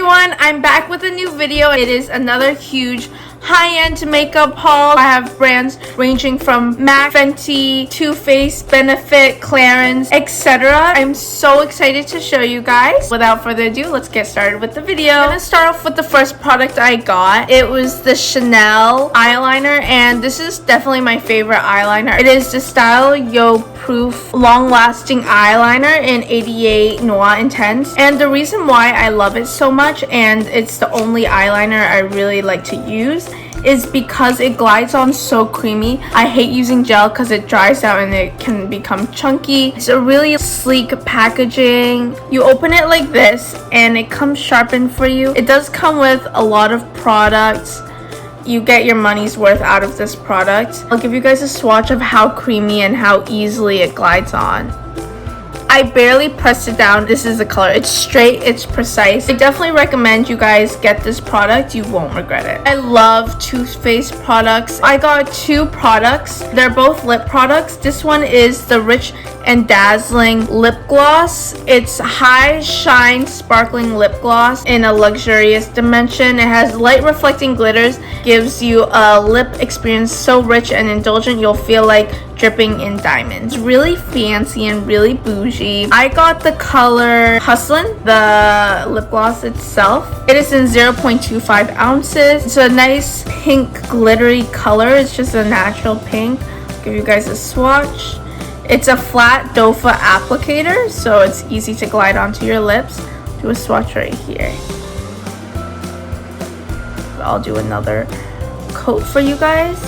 everyone, I'm back with a new video. It is another huge high-end makeup haul. I have brands ranging from MAC, Fenty, Too Faced, Benefit, Clarins, etc. I'm so excited to show you guys. Without further ado, let's get started with the video. I'm gonna start off with the first product I got. It was the Chanel eyeliner, and this is definitely my favorite eyeliner. It is the Style Yo Proof long-lasting eyeliner in 88 Noir Intense, and the reason why I love it so much, and it's the only eyeliner I really like to use, is because it glides on so creamy. I hate using gel because it dries out and it can become chunky. It's a really sleek packaging. You open it like this and it comes sharpened for you. It does come with a lot of products. You get your money's worth out of this product. I'll give you guys a swatch of how creamy and how easily it glides on. I barely pressed it down. This is the color. It's straight, it's precise. I definitely recommend you guys get this product. You won't regret it. I love Too Faced products. I got two products. They're both lip products. This one is the Rich and Dazzling Lip Gloss. It's high shine sparkling lip gloss in a luxurious dimension. It has light reflecting glitters, gives you a lip experience so rich and indulgent you'll feel like dripping in diamonds. Really fancy and really bougie. I got the color Hustlin', the lip gloss itself. It is in 0.25 ounces. It's a nice pink glittery color. It's just a natural pink. I'll give you guys a swatch. It's a flat doe foot applicator, so it's easy to glide onto your lips. Do a swatch right here. I'll do another coat for you guys.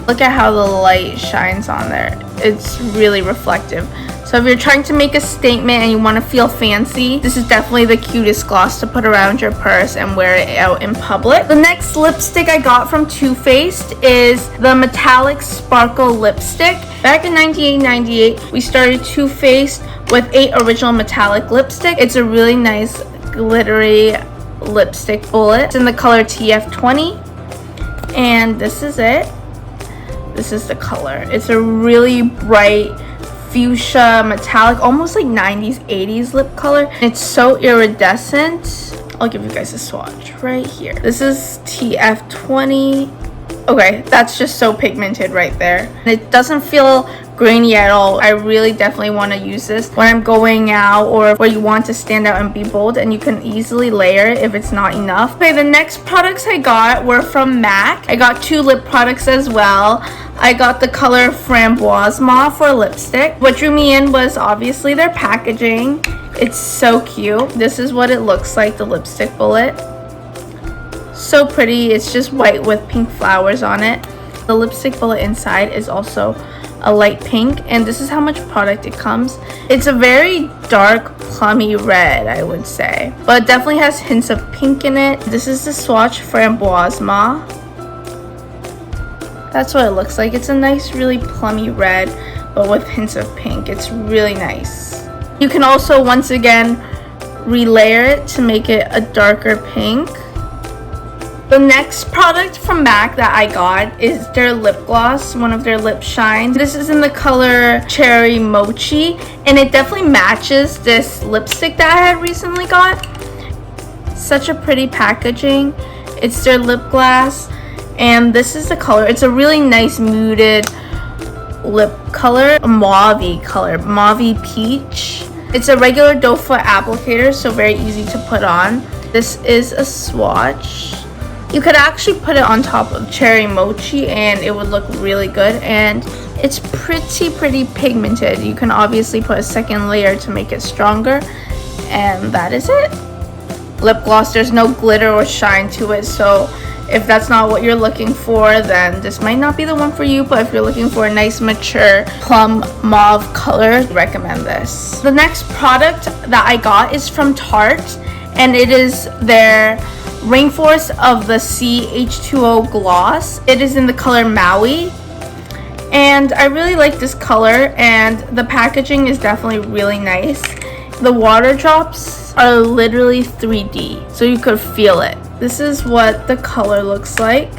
Look at how the light shines on there. It's really reflective. So if you're trying to make a statement and you want to feel fancy, this is definitely the cutest gloss to put around your purse and wear it out in public. The next lipstick I got from Too Faced is the Metallic Sparkle Lipstick. Back in 1998, we started Too Faced with 8 original metallic lipstick. It's a really nice glittery lipstick bullet. It's in the color TF20, and this is it. This is the color. It's a really bright fuchsia metallic, almost like 90s 80s lip color. It's so iridescent. I'll give you guys a swatch right here. This is TF20. Okay, that's just so pigmented right there. It doesn't feel grainy at all. I really definitely want to use this when I'm going out or where you want to stand out and be bold, and you can easily layer it if it's not enough. Okay, the next products I got were from MAC. I got 2 lip products as well. I got the color Framboise Mauve for lipstick. What drew me in was obviously their packaging. It's so cute. This is what it looks like, the lipstick bullet. So pretty. It's just white with pink flowers on it. The lipstick bullet inside is also a light pink, and this is how much product it comes. It's a very dark plummy red, I would say, but it definitely has hints of pink in it. This is the swatch Framboise Mauve. That's what it looks like. It's a nice really plummy red but with hints of pink. It's really nice. You can also once again relayer it to make it a darker pink. The next product from MAC that I got is their lip gloss, one of their lip shines. This is in the color Cherry Mochi, and it definitely matches this lipstick that I had recently got. Such a pretty packaging. It's their lip gloss, and this is the color. It's a really nice muted lip color, a mauve color, mauve peach. It's a regular doe foot applicator, so very easy to put on. This is a swatch. You could actually put it on top of Cherry Mochi and it would look really good, and it's pretty pigmented. You can obviously put a second layer to make it stronger, and that is it. Lip gloss, there's no glitter or shine to it, so if that's not what you're looking for, then this might not be the one for you. But if you're looking for a nice mature plum mauve color, I recommend this. The next product that I got is from Tarte, and it is their Rainforest of the Sea H2O gloss. It is in the color Maui, and I really like this color, and the packaging is definitely really nice. The water drops are literally 3D, so you could feel it. This is what the color looks like.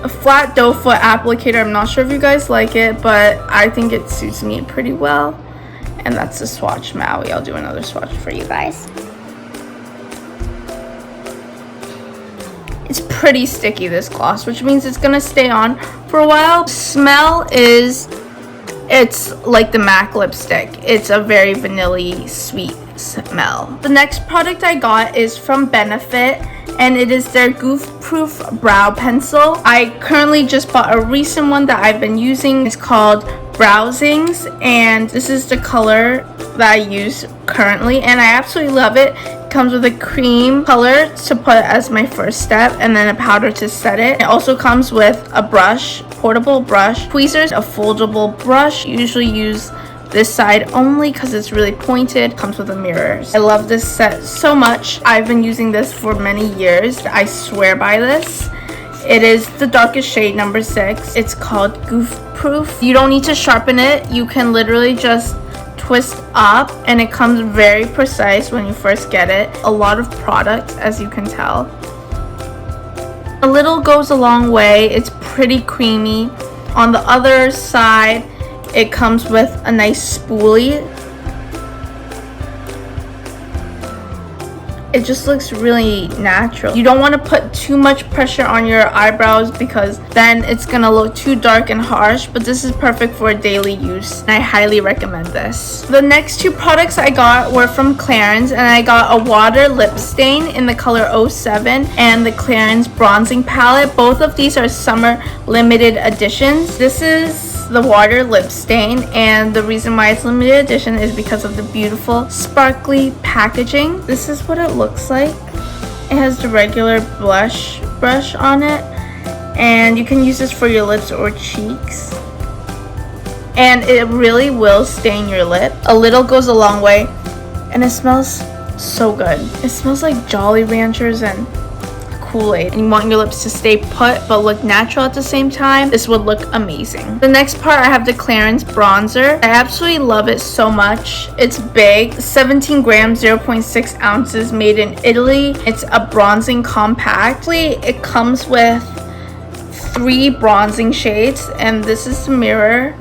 A flat doe foot applicator. I'm not sure if you guys like it, but I think it suits me pretty well. And that's the swatch Maui. I'll do another swatch for you guys. It's pretty sticky, this gloss, which means it's gonna stay on for a while. Smell is, it's like the MAC lipstick. It's a very vanilla-y sweet smell. The next product I got is from Benefit, and it is their Goof Proof Brow Pencil. I currently just bought a recent one that I've been using. It's called Browsings, and this is the color that I use currently, and I absolutely love it. It comes with a cream color to put as my first step, and then a powder to set it. It also comes with a brush, portable brush, tweezers, a foldable brush. Usually use this side only because it's really pointed. Comes with a mirror. I love this set so much. I've been using this for many years. I swear by this. It is the darkest shade, number 6. It's called Goof Proof. You don't need to sharpen it. You can literally just twist up, and it comes very precise when you first get it. A lot of product, as you can tell. A little goes a long way. It's pretty creamy. On the other side, it comes with a nice spoolie. It just looks really natural. You don't want to put too much pressure on your eyebrows because then it's gonna look too dark and harsh, but this is perfect for daily use, and I highly recommend this. The next 2 products I got were from Clarins, and I got a water lip stain in the color 07 and the Clarins bronzing palette. Both of these are summer limited editions. This is the water lip stain, and the reason why it's limited edition is because of the beautiful sparkly packaging. This is what it looks like. It has the regular blush brush on it, and you can use this for your lips or cheeks, and it really will stain your lip. A little goes a long way, and it smells so good. It smells like Jolly Ranchers and Kool-Aid, and you want your lips to stay put but look natural at the same time, this would look amazing. The next part, I have the Clarins bronzer. I absolutely love it so much. It's big, 17 grams, 0.6 ounces, made in Italy. It's a bronzing compact. It comes with 3 bronzing shades, and this is the mirror,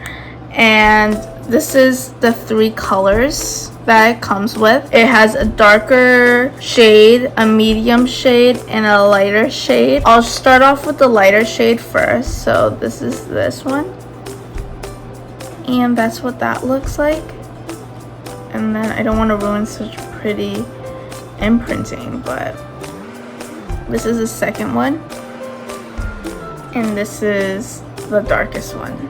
and this is the 3 colors that it comes with. It has a darker shade, a medium shade, and a lighter shade. I'll start off with the lighter shade first. So this is this one, and that's what that looks like. And then I don't want to ruin such pretty imprinting, but this is the second one, and this is the darkest one.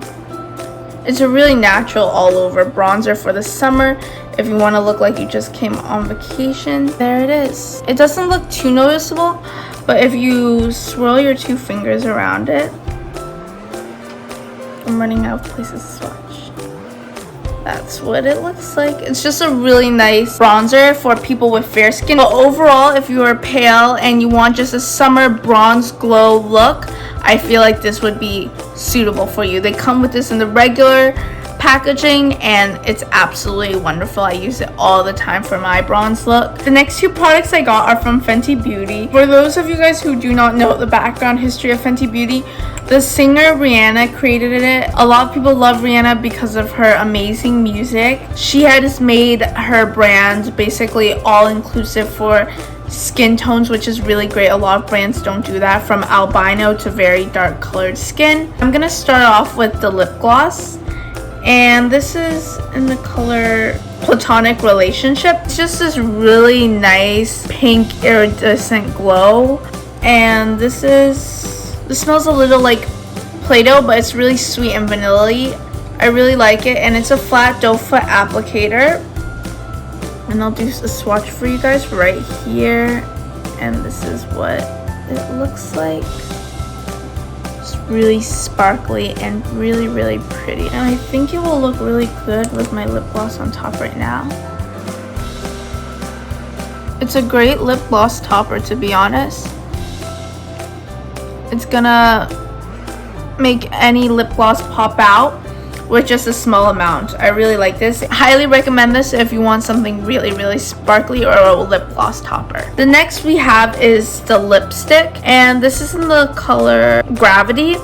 It's a really natural all over bronzer for the summer. If you want to look like you just came on vacation, there it is. It doesn't look too noticeable, but if you swirl your 2 fingers around it, I'm running out of places to swatch. That's what it looks like. It's just a really nice bronzer for people with fair skin. But overall, if you are pale and you want just a summer bronze glow look, I feel like this would be suitable for you. They come with this in the regular packaging, and it's absolutely wonderful. I use it all the time for my bronze look. The next 2 products I got are from Fenty Beauty. For those of you guys who do not know the background history of Fenty Beauty, the singer Rihanna created it. A lot of people love Rihanna because of her amazing music. She has made her brand basically all-inclusive for skin tones, which is really great. A lot of brands don't do that, from albino to very dark colored skin. I'm gonna start off with the lip gloss, and this is in the color Platonic Relationship. It's just this really nice pink iridescent glow, and this smells a little like Play-Doh, but it's really sweet and vanilla-y. I really like it, and it's a flat doe foot applicator. And I'll do a swatch for you guys right here, and this is what it looks like. It's really sparkly and really, really pretty, and I think it will look really good with my lip gloss on top right now. It's a great lip gloss topper, to be honest. It's gonna make any lip gloss pop out with just a small amount. I really like this. I highly recommend this if you want something really, really sparkly or a lip gloss topper. The next we have is the lipstick, and this is in the color Gravity,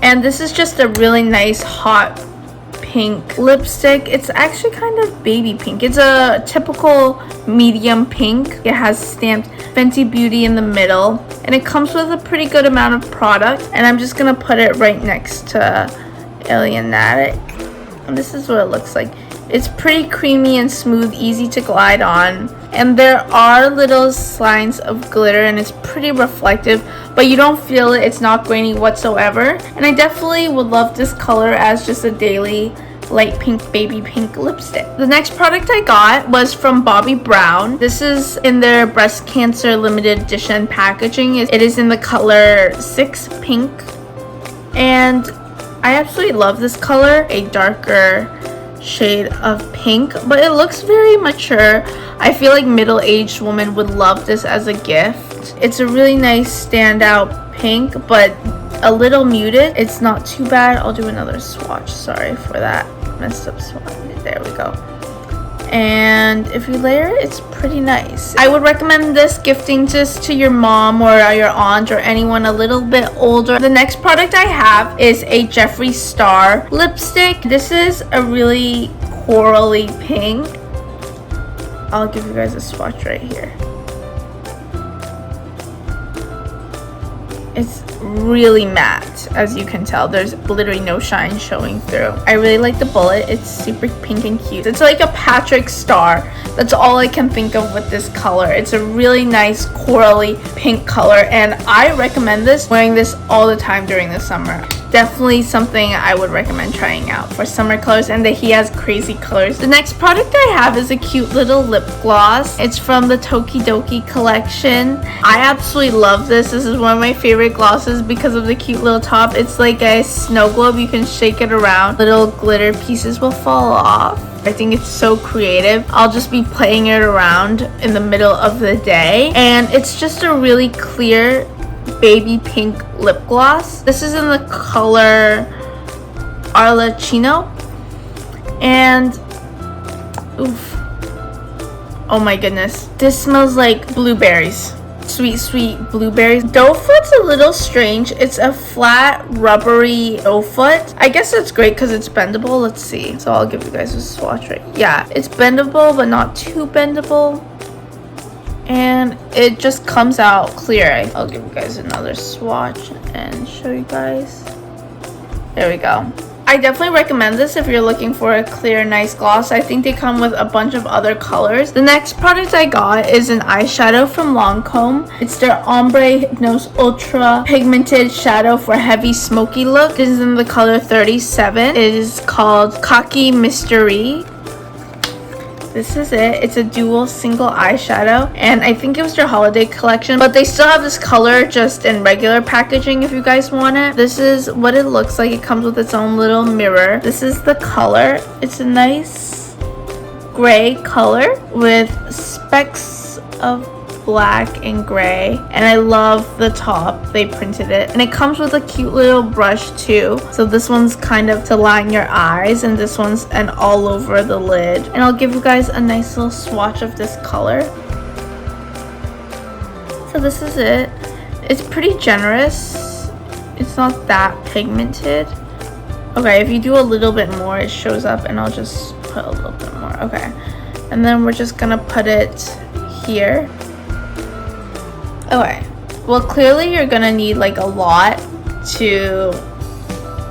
and this is just a really nice hot pink lipstick. It's actually kind of baby pink. It's a typical medium pink. It has stamped Fenty Beauty in the middle, and it comes with a pretty good amount of product. And I'm just gonna put it right next to Eliason. And this is what it looks like. It's pretty creamy and smooth, easy to glide on. And there are little lines of glitter, and it's pretty reflective, but you don't feel it. It's not grainy whatsoever. And I definitely would love this color as just a daily light pink, baby pink lipstick. The next product I got was from Bobbi Brown. This is in their breast cancer limited edition packaging. It is in the color 6 pink. And I absolutely love this color, a darker shade of pink, but it looks very mature. I feel like middle-aged women would love this as a gift. It's a really nice standout pink, but a little muted. It's not too bad. I'll do another swatch. Sorry for that messed up swatch. There we go. And if you layer it, it's pretty nice. I would recommend this gifting just to your mom or your aunt or anyone a little bit older. The next product I have is a Jeffree Star lipstick. This is a really corally pink. I'll give you guys a swatch right here. It's really matte, as you can tell. There's literally no shine showing through. I really like the bullet. It's super pink and cute. It's like a Patrick Star. That's all I can think of with this color. It's a really nice corally pink color, and I recommend this, wearing this all the time during the summer. Definitely something I would recommend trying out for summer colors, and that he has crazy colors. The next product I have is a cute little lip gloss. It's from the Tokidoki collection. I absolutely love this. This is one of my favorite glosses because of the cute little top. It's like a snow globe. You can shake it around. Little glitter pieces will fall off. I think it's so creative. I'll just be playing it around in the middle of the day, and it's just a really clear baby pink lip gloss. This is in the color Arlecchino, and oof, oh my goodness, this smells like blueberries. Sweet blueberries. Doe foot's a little strange. It's a flat rubbery doe foot. I guess that's great because it's bendable. Let's see. So I'll give you guys a swatch right. Yeah, it's bendable but not too bendable, and it just comes out clear. I'll give you guys another swatch and show you guys. There we go. I definitely recommend this if you're looking for a clear, nice gloss. I think they come with a bunch of other colors. The next product I got is an eyeshadow from Lancome. It's their Ombre Hypnose Ultra Pigmented Shadow for heavy smoky look. This is in the color 37. It is called Cocky Mystery. This is it. It's a dual single eyeshadow, and I think it was their holiday collection, but they still have this color just in regular packaging if you guys want it. This is what it looks like. It comes with its own little mirror. This is the color. It's a nice gray color with specks of black and gray, and I love the top. They printed it, and it comes with a cute little brush too. So this one's kind of to line your eyes, and this one's an all over the lid. And I'll give you guys a nice little swatch of this color. So this is it. It's pretty generous. It's not that pigmented. Okay, if you do a little bit more, it shows up, and I'll just put a little bit more. Okay, and then we're just gonna put it here. Okay, well, clearly you're gonna need like a lot to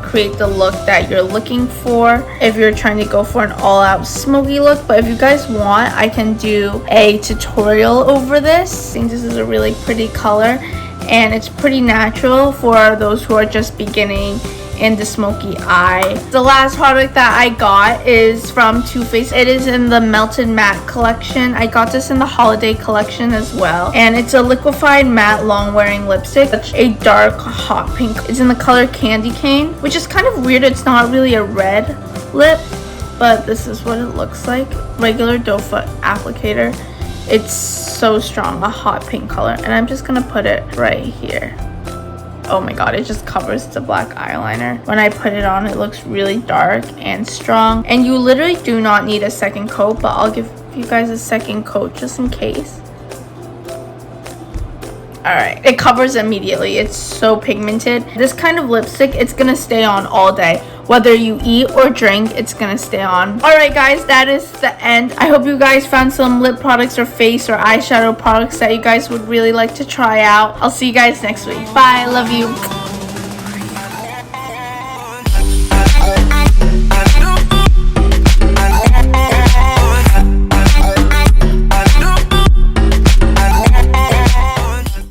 create the look that you're looking for if you're trying to go for an all-out smoky look. But if you guys want, I can do a tutorial over this. I think this is a really pretty color, and it's pretty natural for those who are just beginning in the smoky eye. The last product that I got is from Too Faced. It is in the Melted Matte collection. I got this in the holiday collection as well, and it's a liquefied matte long wearing lipstick. It's a dark hot pink. It's in the color Candy Cane, which is kind of weird. It's not really a red lip, but this is what it looks like. Regular doe foot applicator. It's so strong, a hot pink color, and I'm just gonna put it right here. Oh my god, it just covers the black eyeliner. When I put it on, it looks really dark and strong, and you literally do not need a second coat, but I'll give you guys a second coat just in case. Alright, it covers immediately. It's so pigmented. This kind of lipstick, it's gonna stay on all day. whether you eat or drink, it's gonna stay on. Alright guys, that is the end. I hope you guys found some lip products or face or eyeshadow products that you guys would really like to try out. I'll see you guys next week. Bye, love you.